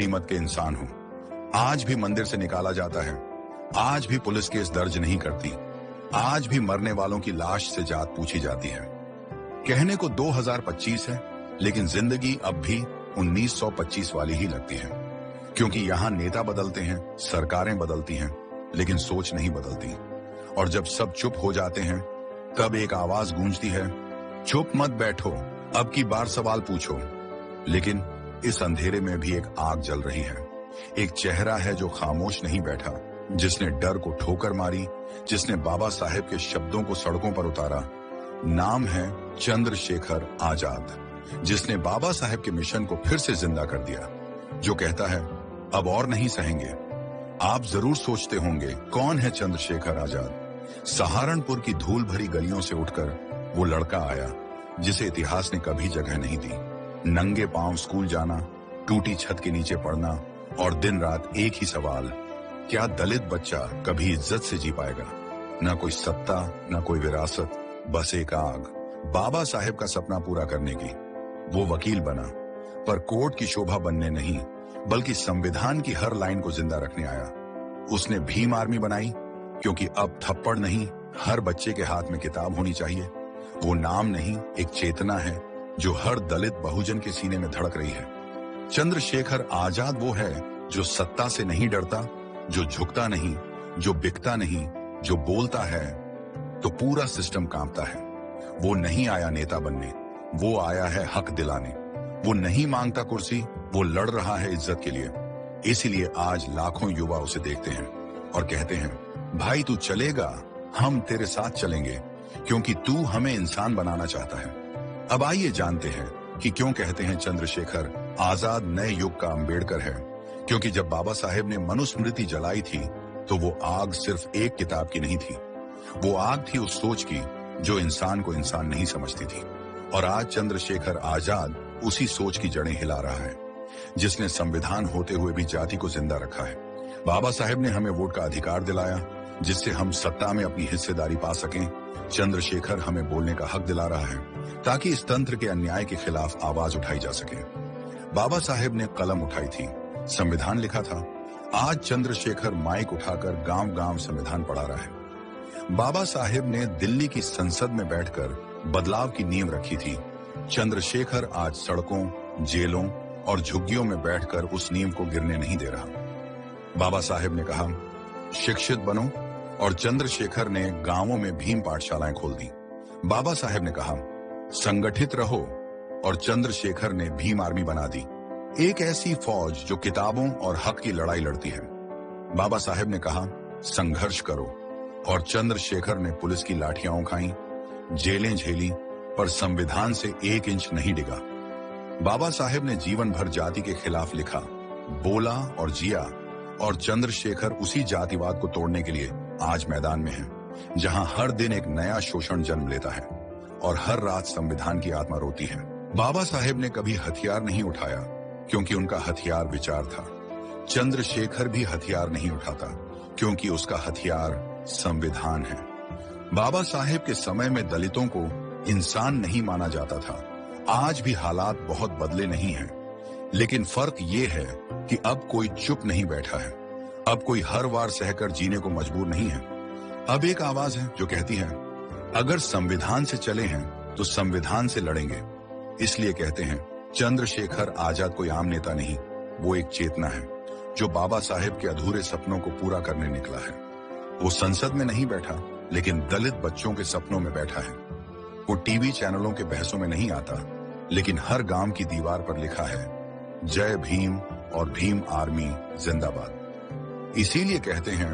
कीमत के इंसान हो। आज भी मंदिर से निकाला जाता है, आज भी पुलिस केस दर्ज नहीं करती, आज भी मरने वालों की लाश से जात पूछी जाती है। कहने को 2025 है, लेकिन जिंदगी अब भी 1925 वाली ही लगती है, क्योंकि यहाँ नेता बदलते हैं, सरकारें बदलती हैं, लेकिन सोच नहीं बदलती। और जब सब चुप हो जाते हैं, तब एक आवाज गूंजती है, चुप मत बैठो, अब की बार सवाल पूछो। लेकिन इस अंधेरे में भी एक आग जल रही है, एक चेहरा है जो खामोश नहीं बैठा, जिसने डर को ठोकर मारी, जिसने बाबा साहेब के शब्दों को सड़कों पर उतारा। नाम है चंद्रशेखर आजाद, जिसने बाबा साहेब के मिशन को फिर से जिंदा कर दिया, जो कहता है अब और नहीं सहेंगे। आप जरूर सोचते होंगे कौन है चंद्रशेखर आजाद। सहारनपुर की धूल भरी गलियों से उठकर वो लड़का आया जिसे इतिहास ने कभी जगह नहीं दी। नंगे पांव स्कूल जाना, टूटी छत के नीचे पढ़ना और दिन रात एक ही सवाल, क्या दलित बच्चा कभी इज्जत से जी पाएगा? ना कोई सत्ता, ना कोई विरासत, बस एक आग। बाबा साहेब का सपना पूरा करने की वो वकील बना, पर कोर्ट की शोभा बनने नहीं, बल्कि संविधान की हर लाइन को जिंदा रखने आया। उसने भीम आर्मी बनाई, क्योंकि अब थप्पड़ नहीं, हर बच्चे के हाथ में किताब होनी चाहिए। वो नाम नहीं, एक चेतना है जो हर दलित बहुजन के सीने में धड़क रही है। चंद्रशेखर आजाद वो है जो सत्ता से नहीं डरता, जो झुकता नहीं, जो बिकता नहीं, जो बोलता है तो पूरा सिस्टम कांपता है। वो नहीं आया नेता बनने, वो आया है हक दिलाने। वो नहीं मांगता कुर्सी, वो लड़ रहा है इज्जत के लिए। इसीलिए आज लाखों युवा उसे देखते हैं और कहते हैं, भाई तू चलेगा, हम तेरे साथ चलेंगे, क्योंकि तू हमें इंसान बनाना चाहता है। अब आइए जानते हैं कि क्यों कहते हैं चंद्रशेखर आजाद नए युग का अंबेडकर है। क्योंकि जब बाबा साहेब ने मनुस्मृति जलाई थी, तो वो आग सिर्फ एक किताब की नहीं थी, वो आग थी उस सोच की जो इंसान को इंसान नहीं समझती थी। और आज चंद्रशेखर आजाद उसी सोच की जड़ें हिला रहा है, जिसने संविधान होते हुए भी जाति को जिंदा रखा है। बाबा साहेब ने हमें वोट का अधिकार दिलाया, जिससे हम सत्ता में अपनी हिस्सेदारी पा सकें। चंद्रशेखर हमें बोलने का हक दिला रहा है, ताकि इस तंत्र के अन्याय के खिलाफ आवाज उठाई जा सके। बाबा साहेब ने कलम उठाई थी, संविधान लिखा था। आज चंद्रशेखर माइक उठाकर गांव गांव संविधान पढ़ा रहा है। बाबा साहेब ने दिल्ली की संसद में बैठकर बदलाव की नींव रखी थी। चंद्रशेखर आज सड़कों, जेलों और झुग्गियों में बैठकर उस नींव को गिरने नहीं दे रहा। बाबा साहेब ने कहा, शिक्षित बनो, और चंद्रशेखर ने गांवों में भीम पाठशालाएं खोल दी। बाबा साहेब ने कहा, संगठित रहो, और चंद्रशेखर ने भीम आर्मी बना दी, एक ऐसी फौज जो किताबों और हक की लड़ाई लड़ती है। बाबा साहेब ने कहा, संघर्ष करो, और चंद्रशेखर ने पुलिस की लाठियां उठाई, जेलें झेली, पर संविधान से 1 इंच नहीं डिगा। बाबा साहेब ने जीवन भर जाति के खिलाफ लिखा, बोला और जिया, और चंद्रशेखर उसी जातिवाद को तोड़ने के लिए आज मैदान में है, जहां हर दिन एक नया शोषण जन्म लेता है और हर रात संविधान की आत्मा रोती है। बाबा साहेब ने कभी हथियार नहीं उठाया, क्योंकि उनका हथियार विचार था। चंद्रशेखर भी हथियार नहीं उठाता, क्योंकि उसका हथियार संविधान है। बाबा साहेब के समय में दलितों को इंसान नहीं माना जाता था। आज भी हालात बहुत बदले नहीं हैं, लेकिन फर्क ये है कि अब कोई चुप नहीं बैठा है, अब कोई हर वार सहकर जीने को मजबूर नहीं है। अब एक आवाज है जो कहती है, अगर संविधान से चले हैं तो संविधान से लड़ेंगे। इसलिए कहते हैं, चंद्रशेखर आजाद कोई आम नेता नहीं, वो एक चेतना है जो बाबा साहेब के अधूरे सपनों को पूरा करने निकला है। वो संसद में नहीं बैठा, लेकिन दलित बच्चों के सपनों में बैठा है। वो टीवी चैनलों के बहसों में नहीं आता, लेकिन हर गांव की दीवार पर लिखा है, जय भीम और भीम आर्मी जिंदाबाद। इसीलिए कहते हैं,